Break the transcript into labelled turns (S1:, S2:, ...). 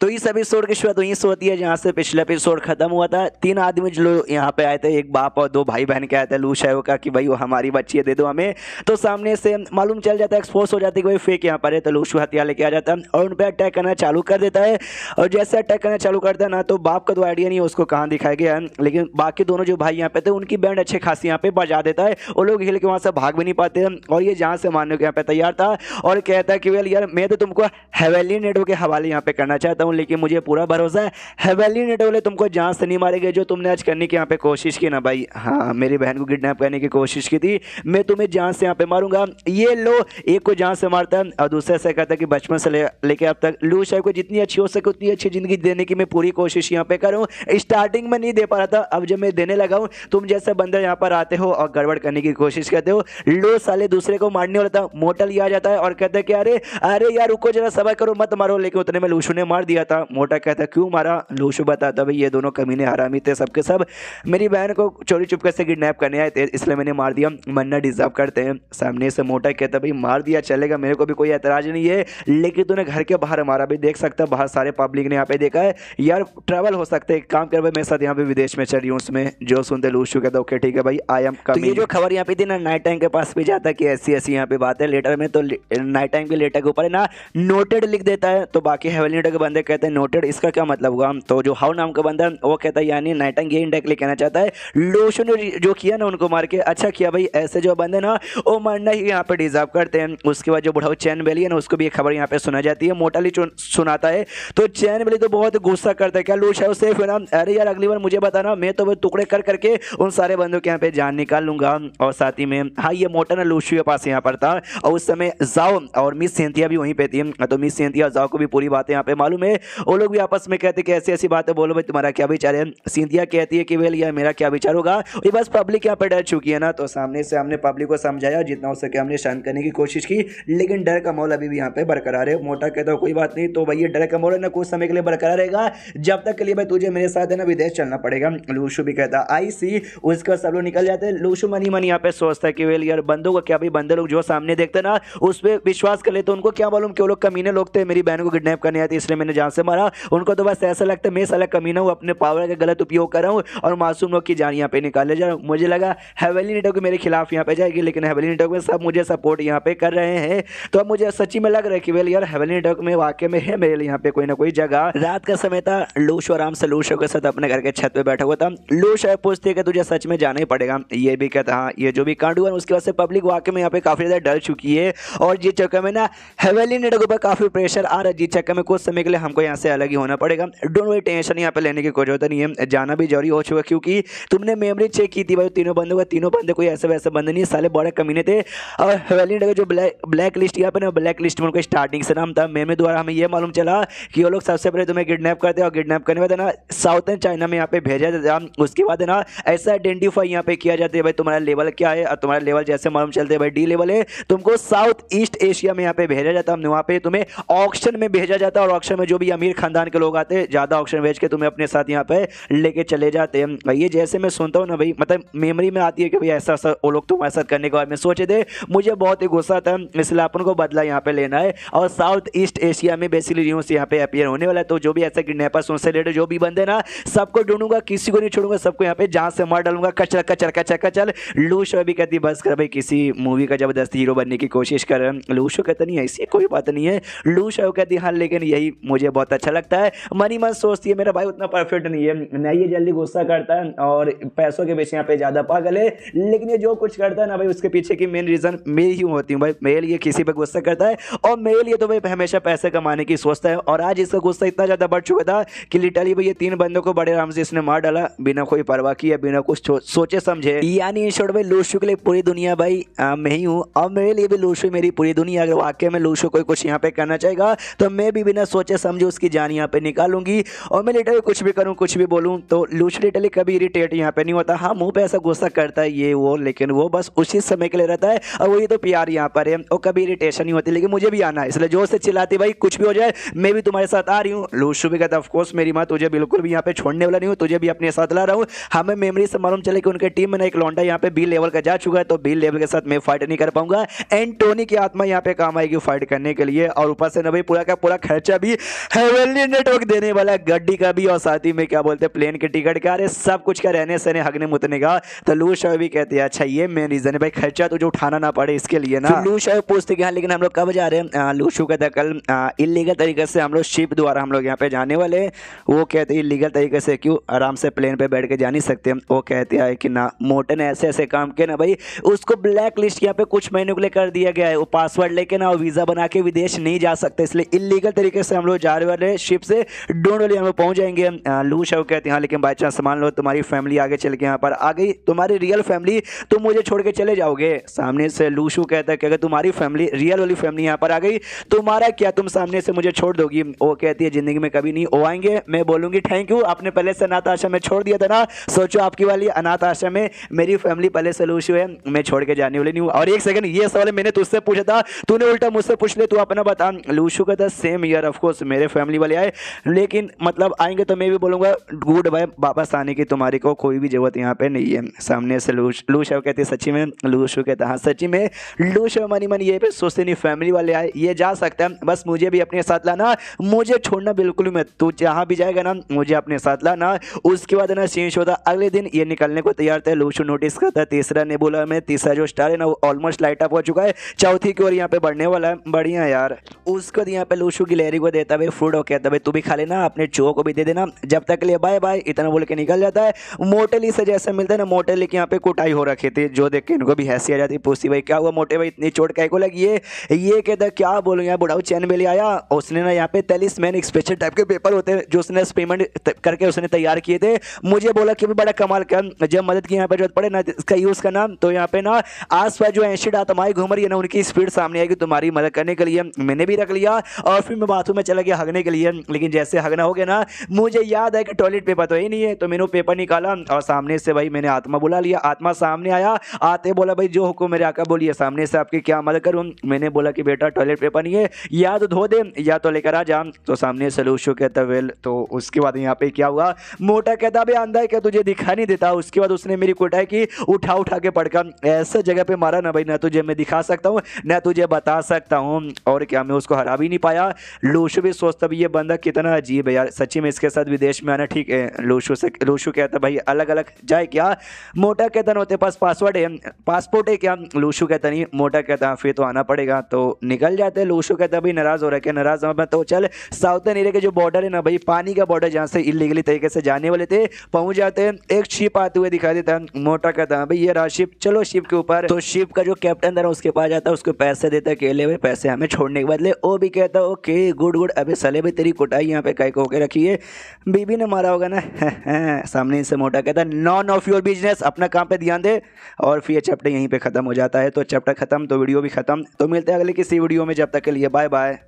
S1: तो इस एपिसोड की शुरुआत वहीं से होती है जहाँ से पिछला एपिसोड खत्म हुआ था। 3 आदमी जो लोग यहाँ पे आए थे, एक बाप और 2 भाई बहन के आए थे लू शायो का कि भाई वो हमारी बच्ची है दे दो हमें। तो सामने से मालूम चल जाता है, एक्सपोज हो जाती है कि भाई फेक यहाँ पर है। तो लूशु हथियार लेके आ जाता है और उन पर अटैक करना चालू कर देता है। और जैसे अटैक करना चालू करता है ना, तो बाप का तो आइडिया नहीं है उसको कहाँ दिखाया गया है, लेकिन बाकी दोनों जो भाई यहाँ पे थे उनकी बैंड अच्छे खासी यहाँ पे बजा देता है। वो लोग हिल के वहाँ से भाग भी नहीं पाते हैं और ये जहाँ से मारने को यहाँ पे तैयार था और कहता है कि वेल यार मैं तो तुमको हेवेली नेटवर्क के हवाले यहाँ पे करना चाहता हूँ, लेकिन मुझे पूरा भरोसा है हेवेली नेटवर्क वाले तुमको जान से नहीं मारेंगे जो तुमने आज करने की यहाँ पे कोशिश की ना भाई। हाँ, मेरी बहन को किडनैप करने की कोशिश की थी, मैं तुम्हें जान से यहाँ पे मारूंगा। ये लो, एक को जान से मारता है और दूसरे से कहता है कि बचपन से लेके अब तक लू शायो को जितनी अच्छी हो सके उतनी अच्छी जिंदगी देने की मैं पूरी कोशिश यहाँ पे करूँ। स्टार्टिंग में नहीं दे पा रहा था, अब जब मैं देने लगा हूँ तुम जैसे बंदे यहाँ पर आते हो और गड़बड़ करने की कोशिश करते हो। लो साले दूसरे को मारने वाला था, मोटल ये आ जाता है और कहता है कि अरे अरे यार रुको जरा सबर करो मत मारो, लेकिन उतने में लूशु ने मार दिया था। मोटा कहता है क्यों मारा? लूशु बताता भाई ये दोनों कमीने हरामी थे सबके सब, मेरी बहन को चोरी चुपके से किडनैप करने आए थे इसलिए मैंने मार दिया, मरना डिजर्व करते हैं। सामने से मोटा कहता भाई मार दिया चलेगा, मेरे को भी कोई एतराज नहीं है, लेकिन तूने घर के बाहर मारा भी, देख सकता है बाहर सारे पब्लिक ने यहाँ पे देखा है यार, ट्रैवल हो सकता है, एक काम कर भाई मेरे साथ यहाँ पे विदेश में चल रही हूँ। उसमें जो सुनते लूशु कहता ओके ठीक है भाई आई एम कमिंग। तो ये जो खबर यहाँ पे थी ना नाइट टाइम के पास भी जाता कि ऐसी ऐसी यहाँ पे बात है लेटर में, तो नाइट टाइम के लेटर के ऊपर है ना नोटेड लिख देता है। तो बाकी हेवल नेटर के बंदे कहते हैं नोटेड इसका क्या मतलब हुआ? तो जो हाउ नाम का बंदा वो कहता है यानी नाइट टाइम ये इंडायरेक्टली कहना चाहता है लूशु ने जो किया ना उनको मार के अच्छा किया भाई, ऐसे जो बंदे ना वो मरना ही यहाँ पे डिजर्व करते हैं। उसके बाद जो बुढ़ाऊ चैन बेली है ना उसको भी एक खबर यहाँ पे सुना जाती है, मोटाली सुनाता है। तो चैन बेली तो बहुत गुस्सा करता है, क्या लू शायो सेफ है ना? अरे यार अगली बार मुझे बताना, मैं तो टुकड़े कर करके उन सारे बंदों के यहाँ पे जान निकाल लूंगा। और साथ ही में हाँ ये मोटा ना लूशु के पास यहाँ पर था और उस समय जाओ और मिस सेंथिया भी वहीं पे थी। तो मिस सेंथिया जाओ को भी पूरी बातें यहाँ पे मालूम है, वो लोग भी आपस में कहते कि ऐसी ऐसी बातें बोलो भाई तुम्हारा क्या विचार है। सिंथिया कहती है कि वेल यार मेरा क्या विचार होगा, ये बस पब्लिक यहाँ पे डर चुकी है ना। तो सामने से हमने पब्लिक को समझाया जितना हो सके हमने शांत करने की कोशिश की, लेकिन डर का माहौल अभी भी यहाँ पे बरकरार है। मोटा कहता है कोई बात नहीं, तो भाई ये डर का माहौल ना कुछ समय के लिए बरकरार रहेगा, जब तक के लिए भाई तुझे मेरे साथ है ना विदेश चलना पड़ेगा। लूशु भी कहता आई सी, उसके बाद सब लोग निकल जाते हैं। लूशु मनी मनी यहाँ पे सोचता है कि वेल यार बंदों को क्या भाई, बंदे लोग जो सामने देखते ना उस पर विश्वास कर लेते, उनको क्या मालूम कि वो लोग कमीने लोग थे, मेरी बहन को किडनैप करने आए थे इसलिए मैंने जान से मारा। उनको तो बस ऐसा लगता है मैं साला कमीना हूँ, अपने पावर का गलत उपयोग कर रहा हूँ और मासूम लोग की जान यहाँ पे निकाले जा रहा हूँ। मुझे लगा हेवली नेटवर्क मेरे खिलाफ यहाँ पे जाएगी, लेकिन हेवली नेटवर्क में सब मुझे सपोर्ट यहाँ पे कर रहे हैं। तो अब मुझे सच्ची में लग रहा है कि वेल यार हेवली नेटवर्क में वाकई में है मेरे लिए यहाँ पे कोई ना कोई जगह। रात का समय था, लूशु आराम से लूशु के साथ अपने घर के छत पे बैठा हुआ था। लूशु पूछती है कि तुझे सच में जाना ही पड़ेगा? ये भी कहता हाँ ये जो भी कांड हुआ उसके बाद से पब्लिक वाकई में यहाँ पे काफी ज्यादा डर चुकी है और जिस चक्कर में ना हेवली नेटवर्क पर काफी प्रेशर आ रहा है, जिस चक्कर में कुछ समय के लिए हमको यहाँ से अलग ही होना पड़ेगा। डोंट वरी, टेंशन यहाँ पे लेने की कोई जरूरत नहीं है, जाना भी जरूरी हो चुका क्योंकि तुमने मेमोरी चेक की थी भाई तीनों बंदों का, तीनों बंदे कोई ऐसे वैसे बंदे नहीं, साले बड़े कमीने थे। और हेवली नेटवर्क जो ब्लैक लिस्ट यहाँ पे ना ब्लैक लिस्ट में उनका स्टार्टिंग से नाम था। मेमे द्वारा हमें ये मालूम चला कि वो लोग सबसे पहले तुम्हें किडनैप करते और किडनैप करने के बाद ना साउथर्न चाइना में यहाँ पे भेजा जाता, उसके बाद ना ऐसा आइडेंटिफाई यहाँ पे किया जाता है भाई तुम्हारा लेवल क्या है, और तुम्हारा लेवल जैसे मालूम चलते है भाई डी लेवल है, तुमको साउथ ईस्ट एशिया में यहाँ पे भेजा जाता है, वहाँ पे तुम्हें ऑक्शन में भेजा जाता है और ऑक्शन में जो भी अमीर खानदान के लोग आते हैं ज्यादा ऑक्शन भेज के तुम्हें अपने साथ यहाँ पे लेके चले जाते हैं। ये जैसे मैं सुनता हूँ ना भाई, मतलब मेमोरी में आती है कि भाई ऐसा ऐसा वो लोग तुम्हारे साथ करने के बाद में सोचे थे, मुझे बहुत ही गुस्सा था, इसलिए अपन को बदला यहाँ पे लेना है और साउथ ईस्ट एशिया में बेसिकली न्यूज यहाँ पे अपियर होने वाला है। तो जो भी ऐसा किडनैपर्स उनसे रिलेटेड जो भी बंदे ना सबको ढूंढूंगा, किसी को नहीं छोड़ूंगा, सबको यहाँ पे जान से मार डालूंगा, कचल कचल कचल कचल। लूशु भी कहती बस कर भाई, किसी मूवी का जबरदस्ती हीरो बनने की कोशिश कर रहे हैं। लूशु कहता नहीं ऐसी कोई बात नहीं है। लूशु कहती हाँ लेकिन यही मुझे बहुत अच्छा लगता है। मनी मन सोचती है मेरा भाई उतना परफेक्ट नहीं है, नहीं ये जल्दी गुस्सा करता है और पैसों के पीछे यहाँ पे ज्यादा पागल है, लेकिन ये जो कुछ करता है ना भाई उसके पीछे की मेन रीजन मैं ही होती हूँ भाई। मेरे लिए किसी पे गुस्सा करता है और मेरे लिए तो भाई हमेशा पैसे कमाने की सोचता है, और आज इसका गुस्सा इतना ज्यादा बढ़ चुका था कि लिटरली भाई ये 3 बंदों को बड़े आराम से इसने मार डाला बिना कोई परवाह किए, बिना कुछ सोचे समझे। यानी इन शॉर्ट भाई लूशु के लिए पूरी दुनिया भाई मैं ही हूँ और मेरे लिए भी लूशु मेरी पूरी दुनिया। अगर वाकई में लूशु कोई कुछ यहाँ पे करना चाहेगा तो मैं भी बिना सोचे समझे उसकी जान यहाँ पे निकालूंगी और मैं लिटरली कुछ भी करूँ कुछ भी बोलूँ। तो लूशु लिटरली कभी इरिटेट यहाँ पे नहीं होता, हाँ मुंह पे ऐसा गुस्सा करता है ये वो, लेकिन वो बस उसी समय के लिए रहता है और वही तो प्यार यहाँ पर है, और कभी इरिटेशन नहीं होती। लेकिन मुझे भी आना है इसलिए जोर से चिल्लाती भाई कुछ भी हो जाए मैं भी तुम्हारे साथ आ रही हूँ। लूशु भी कहता ऑफकोर्स मेरी माँ तुझे बिल्कुल भी यहाँ पे छोड़ने वाला नहीं हूँ, तुझे भी अपने साथ ला रहा हूँ। हमें मेमोरी से मालूम चले कि उनके टीम में ना एक लौंडा यहाँ पे बी लेवल का जा चुका है, तो बी लेवल के साथ मैं फाइट नहीं कर पाऊंगा। एंटोनी की आत्मा यहाँ पे काम आएगी फाइट करने के लिए, और ऊपर से ना भाई पूरा का पूरा खर्चा भी हेवनली नेटवर्क देने वाला गड्डी का भी और साथ ही में क्या बोलते हैं प्लेन के टिकट का, अरे सब कुछ का, रहने सहने हगने मुतने का। तो लू शो भी कहते हैं अच्छा ये मेन रीजन है भाई, खर्चा तुझे उठाना ना पड़े इसके लिए ना। लू शो पूछते कि हाँ लेकिन हम लोग कब जा रहे हैं। लू शो कहता है कल इलीगल तरीके से हम लोग शिप द्वारा हम लोग यहाँ पे जाने वाले। वो कहते हैं इलीगल तरीके से क्यों, आराम से प्लेन पे बैठ के जा नहीं सकते। वो कहते हैं कि ना मोटे ने ऐसे ऐसे काम किए ना भाई, उसको ब्लैक लिस्ट यहाँ पे कुछ महीनों के लिए कर दिया गया है। वो पासवर्ड लेके ना वीजा बना के विदेश नहीं जा सकते, इसलिए इलीगल तरीके से हम लोग जा रहे वाले शिप से डोंट वरी हम लोग पहुंच जाएंगे। लू शव कहते हैं हाँ लेकिन बाई चांस मान लो तुम्हारी फैमिली आगे चल के यहाँ पर आ गई, तुम्हारी रियल फैमिली, तुम मुझे छोड़ के चले जाओगे। सामने से लू शू कहता है कि अगर तुम्हारी फैमिली रियल वाली फैमिली यहाँ पर आ गई तुम्हारा क्या, तुम सामने से मुझे छोड़ दोगी। वो कहती है जिंदगी में कभी नहीं वो आएंगे, मैं बोलूंगी थैंक यू, आपने पहले से अनाथ आश्रम में छोड़ दिया था ना, सोचो आपकी वाली अनाथ आश्रम में मेरी फैमिली पहले से लू शू है, मैं छोड़ के जाने वाली नहीं हूँ। और एक सेकंड ये सवाल मैंने तुझसे पूछा था, तूने उल्टा मुझसे पूछ ले, तू अपना बता। लू शू कहता है सेम ईयर ऑफ कोर्स मेरे फैमिली वाले आए, लेकिन मतलब आएंगे तो मैं भी बोलूंगा गुड बाय, वापस आने की तुम्हारी को कोई भी जरूरत यहाँ पे नहीं है। सामने से लू शव कहती है सच्ची में। लू शू कहता है हाँ सच्ची में। लू शव मनी मन ये पे सोचते नहीं फैमिली वाले आए ये जा सकता है, बस मुझे भी अपने साथ लाना, मुझे छोड़ना बिल्कुल मत, तू जहाँ भी जाएगा ना मुझे अपने साथ लाना। उसके बाद ना चेंज होता, अगले दिन ये निकलने को तैयार था। लू शू नोटिस करता है तीसरा नेबुला में तीसरा जो स्टार है ना वो ऑलमोस्ट लाइट अप हो चुका है, चौथी की ओर यहाँ पे बढ़ने वाला है। बढ़िया यार। उसके बाद यहाँ पे लू शू गिलहरी को देता है फ्रूट, और कहता है तू भी खा लेना, अपने चो को भी दे देना, जब तक लिए बाय बाय, इतना बोल के निकल जाता है। मोटेली से जैसे मिलता है ना, मोटेली के यहाँ पे कुटाई हो रखी थी, जो देख के इनको भी हंसी आ जाती। पूछती भाई क्या हुआ मोटे भाई, इतनी चोट काय को लगी है। ये कहता क्या बोलूँ यार, बुढ़ाऊ चैन बेली आया, उसने ना यहाँ पे 43 मैन स्पेशल टाइप के पेपर होते हैं जो उसने पेमेंट करके उसने तैयार किए थे। मुझे बोला कि बड़ा कमाल कर, जब मदद की यहाँ पे जरूरत पड़े ना इसका यूज करना, तो यहाँ पे ना आसपास जो एंशियंट आत्माएं घूम रही है ना उनकी स्पीड सामने आएगी तुम्हारी मदद करने के लिए। मैंने भी रख लिया और फिर मैं बाथरूम में चला गया हगने के लिए, लेकिन जैसे हगना हो गया ना मुझे याद है कि टॉयलेट पेपर तो ही नहीं है, तो मैंने पेपर निकाला और सामने से भाई मैंने आत्मा बुला लिया। आत्मा सामने आया, आते बोला भाई जो हुक्म मेरे आका बोलिए, सामने से आपकी क्या मदद करूं। मैंने बोला कि बेटा टॉयलेट पेपर नहीं है, या तो धो दे या तो लेकर आ जा। तो सामने से लू शू कहता वेल। तो उसके बाद यहाँ पे क्या हुआ, मोटा कहता भाई अंधा है क्या, तुझे दिखा नहीं देता। उसके बाद उसने मेरी कुटाई की, उठा उठा के पड़का ऐसे जगह पे मारा ना भाई, ना तुझे मैं दिखा सकता हूँ ना तुझे बता सकता हूँ। और क्या मैं उसको हरा भी नहीं पाया। लू शू भी सोचता भी ये बंदा कितना अजीब है यार, सच्ची में इसके साथ विदेश में आना ठीक है। लू शू कहता भाई अलग अलग जाए क्या। मोटा कहता ना होते पास पासवर्ड है, पासपोर्ट है क्या। लू शू कहता नहीं। मोटा कहता फिर तो आना पड़ेगा, तो निकल जाते। लू शू कहता भाई नाराज हो रहा है क्या, नाराज हो तो चल साउथर्न एरिया के जो बॉर्डर है ना भाई, पानी का बॉर्डर जहाँ से इलीगली तरीके से जाने वाले थे पहुंच जाते हैं। एक शिप आते हुए दिखाई देता है। मोटा कहता भाई ये रहा शिप, चलो शिप के ऊपर। तो शिप का जो कैप्टन था उसके पास जाता है, उसको पैसे देता है, केले हुए पैसे हमें छोड़ने के बदले। वो भी कहता ओके गुड गुड। अबे साले भाई तेरी कुटाई यहाँ पे काय को होके रखी है, बीबी ने मारा होगा ना। सामने से मोटा कहता नॉन ऑफ योर बिजनेस, अपना काम पे ध्यान दे। और फिर चैप्टर यहीं पे खत्म हो जाता है। तो चैप्टर खत्म तो वीडियो भी खत्म। तो मिलते हैं अगले किसी वीडियो में, जब तक के लिए बाय बाय।